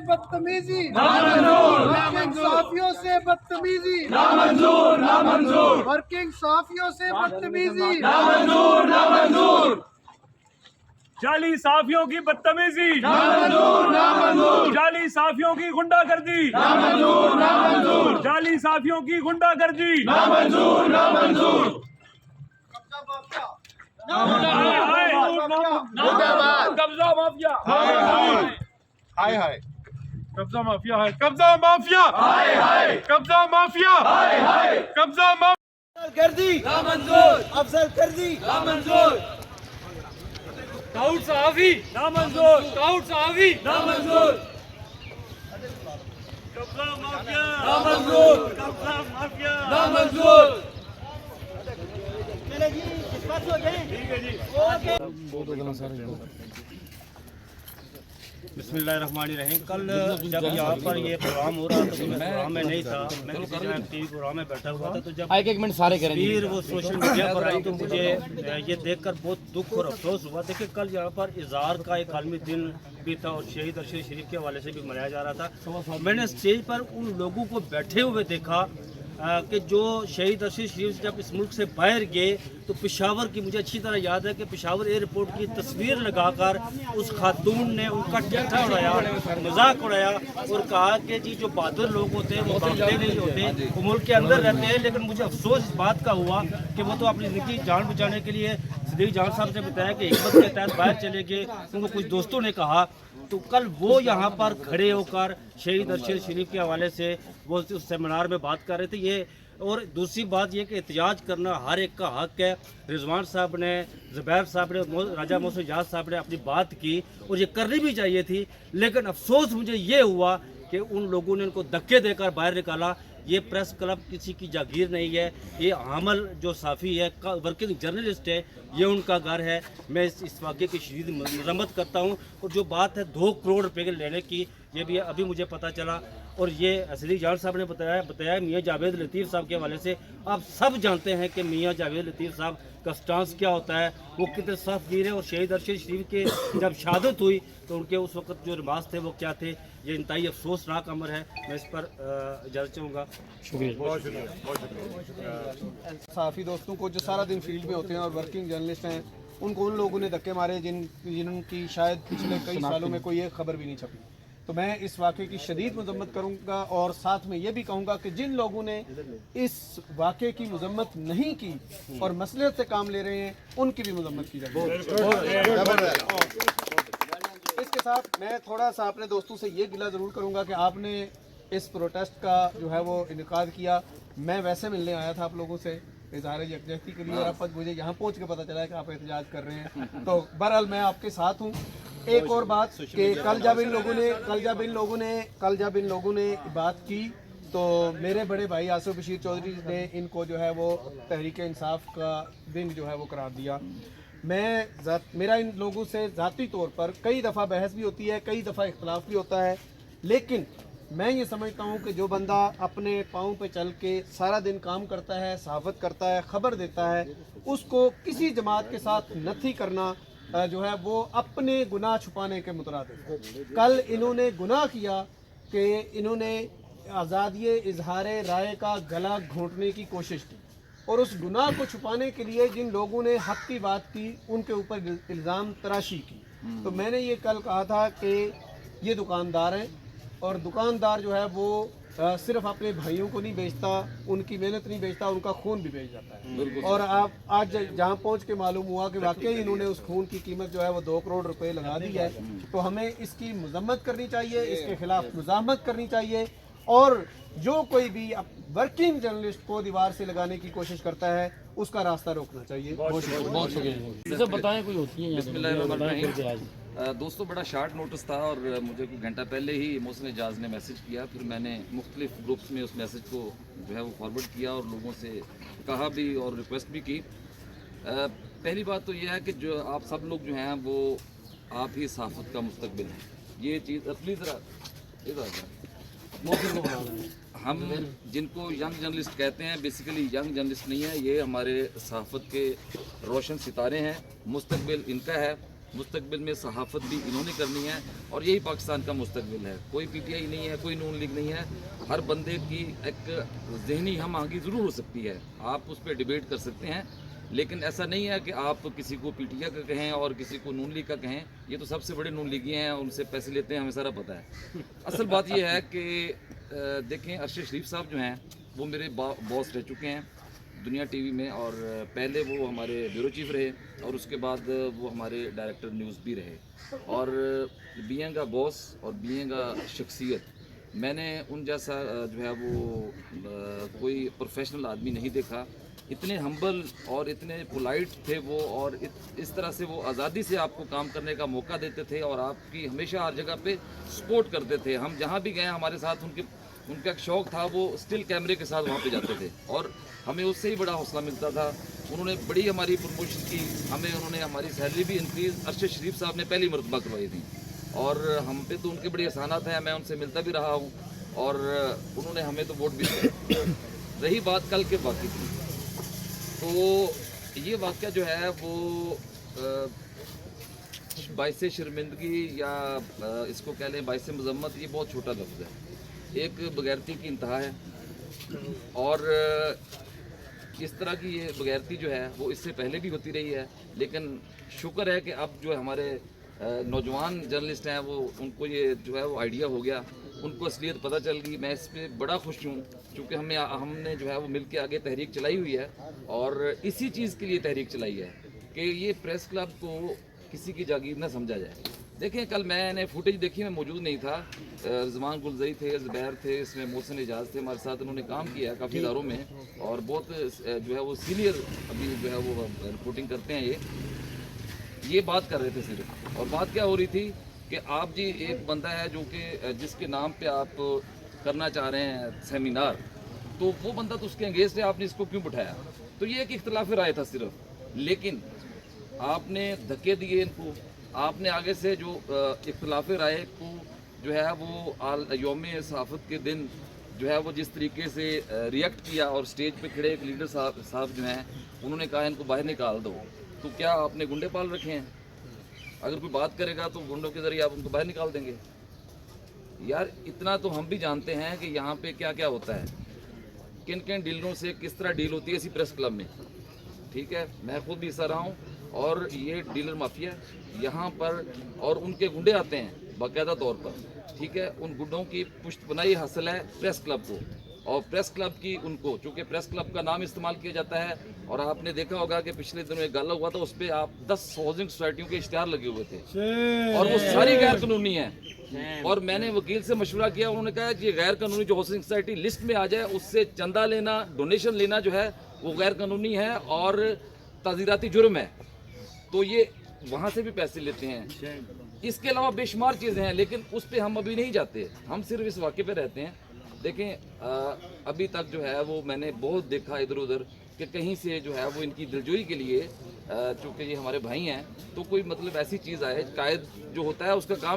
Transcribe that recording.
बदतमीजी नामंजूर, वर्किंग साफियों से बदतमीजी नामंजूर, नामंजूर, वर्किंग साफियों से बदतमीजी नामंजूर, नामंजूर, जाली साफियों की बदतमीजी, नामंजूर, नामंजूर, जाली साफियों की गुंडागर्दी, नामंजूर, नामंजूर, जाली साफियों की गुंडागर्दी, नामंजूर, नामंजूर, कब्जा माफिया, हाय हाय कब्जा माफिया है, कब्जा माफिया, हाय हाय, कब्जा माफिया, हाय हाय, कब्जा माफिया, गर्दी नामंजूर, अफजल गर्दी नामंजूर, दाऊद साहबी नामंजूर, दाऊद साहबी नामंजूर, कब्जा माफिया, नामंजूर, कब्जा माफिया, नामंजूर, बिस्मिल्लाहिर्रहमानिर्रहीम। कल जब यहाँ पर ये प्रोग्राम हो रहा था तो मैं प्रोग्राम में नहीं था, मैं किसी जगह टीवी प्रोग्राम में बैठा हुआ था। तो जब एक मिनट सारे करें फिर वो सोशल मीडिया पर आई तो मुझे ये देखकर बहुत दुख और अफसोस हुआ। देखिए कल यहाँ पर इज़हार का एक आलमी दिन भी था और शहीद अरशद शरीफ के हवाले से भी मनाया जा रहा था। मैंने स्टेज पर उन लोगों को बैठे हुए देखा कि जो शहीद अरशद शरीफ जब इस मुल्क से बाहर गए तो पेशावर की, मुझे अच्छी तरह याद है कि पेशावर एयरपोर्ट की तस्वीर लगाकर उस खातून ने उनका ठट्ठा उड़ाया, मजाक उड़ाया और कहा कि जी जो बहादुर लोग होते हैं वो भागते नहीं होते, वो मुल्क के अंदर रहते हैं। लेकिन मुझे अफसोस इस बात का हुआ कि वो तो अपनी ज़िंदगी जान बचाने के लिए सिद्दीक जान साहब ने बताया कि हिकमत के तहत बाहर चले गए, उनको कुछ दोस्तों ने कहा। तो कल वो यहाँ पर खड़े होकर शहीद अरशद शरीफ के हवाले से वो उस सेमिनार में बात कर रहे थे। ये और दूसरी बात ये कि एहतजाज करना हर एक का हक है। रिजवान साहब ने, ज़ुबैर साहब ने, राजा मोहसिन इजाज़ साहब ने अपनी बात की और ये करनी भी चाहिए थी। लेकिन अफसोस मुझे ये हुआ कि उन लोगों ने उनको धक्के देकर बाहर निकाला। ये प्रेस क्लब किसी की जागीर नहीं है, ये आमल जो साफ़ी है, वर्किंग जर्नलिस्ट है, ये उनका घर है। मैं इस वाक़े की शदीद मज़म्मत करता हूँ। और जो बात है 2 करोड़ रुपए लेने की, ये भी अभी मुझे पता चला। और ये सिद्दीक जान साहब ने बताया मियाँ जावेद लतीफ़ साहब के हवाले से। आप सब जानते हैं कि मियाँ जावेद लतीफ़ साहब का स्टांस क्या होता है, वो कितने सख्त वीर है। और शहीद अरशद शरीफ के जब शहादत हुई तो उनके उस वक्त जो रिमाज थे वो क्या थे, ये इंतहाई अफसोसनाक अमर है। मैं इस पर इजाज़त चाहूँगा। साफी दोस्तों को जो सारा दिन फील्ड में होते हैं और वर्किंग जर्नलिस्ट हैं, उनको उन लोगों ने धक्के मारे जिनकी शायद पिछले कई सालों में कोई एक खबर भी नहीं छपी। तो मैं इस वाक़े की शदीद मजम्मत करूंगा और साथ में ये भी कहूंगा कि जिन लोगों ने इस वाक़े की मजम्मत नहीं की और मसलियत से काम ले रहे हैं, उनकी भी मजम्मत की जाए। इसके साथ मैं थोड़ा सा अपने दोस्तों से ये गिला ज़रूर करूंगा कि आपने इस प्रोटेस्ट का जो है वो इनेकाद किया। मैं वैसे मिलने आया था आप लोगों से इज़हार यकजहती के लिए, और अब मुझे यहाँ पहुँच के पता चला है कि आप एहतजाज कर रहे हैं। तो बहरहाल मैं आपके साथ हूँ। एक और बात कि कल जब इन लोगों ने बात की तो मेरे बड़े भाई आसिफ बशीर चौधरी ने इनको जो है वो तहरीक इंसाफ का दिन जो है वो करार दिया। मेरा इन लोगों से ज़ाती तौर पर कई दफ़ा बहस भी होती है, कई दफ़ा इख्तलाफ भी होता है, लेकिन मैं ये समझता हूँ कि जो बंदा अपने पाँव पे चल के सारा दिन काम करता है, सहाफ़त करता है, ख़बर देता है, उसको किसी जमात के साथ नथी करना जो है वो अपने गुनाह छुपाने के मुतरादिफ। कल इन्होंने गुनाह किया कि इन्होंने आज़ादी इजहार राय का गला घोंटने की कोशिश की, और उस गुनाह को छुपाने के लिए जिन लोगों ने हक की बात की उनके ऊपर इल्ज़ाम तराशी की। तो मैंने ये कल कहा था कि ये दुकानदार हैं और दुकानदार जो है वो सिर्फ अपने भाइयों को नहीं बेचता, उनकी मेहनत नहीं बेचता, उनका खून भी बेच जाता है। और आप आज जहाँ पहुँच के मालूम हुआ कि वाकई इन्होंने उस खून की कीमत जो है वो 2 करोड़ रुपए लगा दी है। तो हमें इसकी मजम्मत करनी चाहिए, इसके खिलाफ मुज़ाहमत करनी चाहिए, और जो कोई भी वर्किंग जर्नलिस्ट को दीवार से लगाने की कोशिश करता है उसका रास्ता रोकना चाहिए। बहुत शुक्रिया। बताएं कोई होती है दोस्तों, बड़ा शार्ट नोटिस था और मुझे कुछ घंटा पहले ही मोहसिन इजाज़ ने मैसेज किया। फिर मैंने मुख्तलिफ ग्रुप्स में उस मैसेज को जो है वो फॉरवर्ड किया और लोगों से कहा भी और रिक्वेस्ट भी की। पहली बात तो यह है कि जो आप सब लोग जो हैं वो आप ही सहाफ़त का मुस्तकबिल हैं। ये चीज़ प्लीज़ हम जिनको यंग जर्नलिस्ट कहते हैं, बेसिकली यंग जर्नलिस्ट नहीं है, ये हमारे सहाफ़त के रोशन सितारे हैं, मुस्तकबिल इनका है। मुस्तकबिल में सहाफ़त भी इन्होंने करनी है और यही पाकिस्तान का मुस्तकबिल है। कोई पीटीआई नहीं है, कोई नून लीग नहीं है। हर बंदे की एक जहनी हम आगे ज़रूर हो सकती है, आप उस पर डिबेट कर सकते हैं, लेकिन ऐसा नहीं है कि आप किसी को पीटीआई का कहें और किसी को नून लीग का कहें। ये तो सबसे बड़े नून लीगी हैं, उनसे पैसे लेते हैं, हमें सारा पता है। असल बात ये है कि देखें, अरशद शरीफ साहब जो हैं वो मेरे बॉस रह चुके हैं दुनिया टीवी में, और पहले वो हमारे ब्यूरो चीफ रहे और उसके बाद वो हमारे डायरेक्टर न्यूज़ भी रहे। और बीइंग का बॉस और बीइंग का शख्सियत, मैंने उन जैसा जो है वो कोई प्रोफेशनल आदमी नहीं देखा। इतने हम्बल और इतने पोलाइट थे वो, और इस तरह से वो आज़ादी से आपको काम करने का मौका देते थे और आपकी हमेशा हर जगह पे सपोर्ट करते थे। हम जहाँ भी गए हमारे साथ उनका एक शौक़ था, वो स्टिल कैमरे के साथ वहाँ पे जाते थे और हमें उससे ही बड़ा हौसला मिलता था। उन्होंने बड़ी हमारी प्रमोशन की, उन्होंने हमारी सैलरी भी इंक्रीज़ अरशद शरीफ साहब ने पहली मरतबा करवाई थी, और हम पे तो उनके बड़े एहसानात हैं। मैं उनसे मिलता भी रहा हूँ और उन्होंने हमें तो वोट भी दिया। रही बात कल के वाक़े की, तो ये वाक़या जो है वो बाइस शर्मिंदगी या इसको कह लें बाइस मजम्मत, ये बहुत छोटा लफ्ज़ है। एक बगैरती की इंतहा है और इस तरह की ये बगैरती जो है वो इससे पहले भी होती रही है, लेकिन शुक्र है कि अब जो हमारे नौजवान जर्नलिस्ट हैं वो उनको ये जो है वो आइडिया हो गया, उनको असलियत पता चल गई। मैं इस पर बड़ा खुश हूँ क्योंकि हमने जो है वो मिल के आगे तहरीक चलाई हुई है और इसी चीज़ के लिए तहरीक चलाई है कि ये प्रेस क्लब को किसी की जागीर न समझा जाए। देखें, कल मैंने फुटेज देखी, मैं मौजूद नहीं था। रिजवान गुलजरी थे, ज़ुबैर थे, इसमें मोहसिन एजाज थे, हमारे साथ उन्होंने काम किया है काफ़ी इदारों में और बहुत जो है वो सीनियर अभी जो है वो रिपोर्टिंग करते हैं। ये बात कर रहे थे सिर्फ, और बात क्या हो रही थी कि आप जी एक बंदा है जो कि जिसके नाम पे आप करना चाह रहे हैं सेमिनार, तो वो बंदा तो उसके अंगेंस्ट है, आपने इसको क्यों बिठाया? तो ये एक इख्तलाफ राय था सिर्फ, लेकिन आपने धक्के दिए इनको। आपने आगे से जो इख्तलाफ राय को जो है वो यौम सहाफ़त के दिन जो है वो जिस तरीके से रिएक्ट किया और स्टेज पे खड़े एक लीडर साहब जो हैं उन्होंने कहा इनको बाहर निकाल दो, तो क्या आपने गुंडे पाल रखे हैं? अगर कोई बात करेगा तो गुंडों के ज़रिए आप उनको बाहर निकाल देंगे? यार इतना तो हम भी जानते हैं कि यहाँ पे क्या क्या होता है, किन किन डीलरों से किस तरह डील होती है इसी प्रेस क्लब में। ठीक है, मैं खुद भी हिस्सा रहा हूँ और ये डीलर माफिया यहाँ पर और उनके गुंडे आते हैं बाकायदा तौर पर। ठीक है, उन गुंडों की पुष्टपनाही हासिल है प्रेस क्लब को, और प्रेस क्लब की उनको, चूँकि प्रेस क्लब का नाम इस्तेमाल किया जाता है। और आपने देखा होगा कि पिछले दिनों एक गाला हुआ था, उस पर आप 10 हाउसिंग सोसाइटियों के इश्तिहार लगे हुए थे और वो सारी गैर कानूनी है। और मैंने वकील से मशवरा किया, उन्होंने कहा कि ये गैर कानूनी जो हाउसिंग सोसाइटी लिस्ट में आ जाए उससे चंदा लेना, डोनेशन लेना जो है वो गैर कानूनी है और ताज़ीराती जुर्म है। तो ये वहाँ से भी पैसे लेते हैं। इसके अलावा बेशुमार चीज़ें हैं, लेकिन उस पर हम अभी नहीं जाते, हम सिर्फ इस वाक़े पे रहते हैं। देखें, अभी तक जो है वो मैंने बहुत देखा इधर उधर कि कहीं से जो है वो इनकी दिलजोई के लिए, चूँकि ये हमारे भाई हैं, तो कोई मतलब ऐसी चीज़ आए, कायद जो होता है उसका काम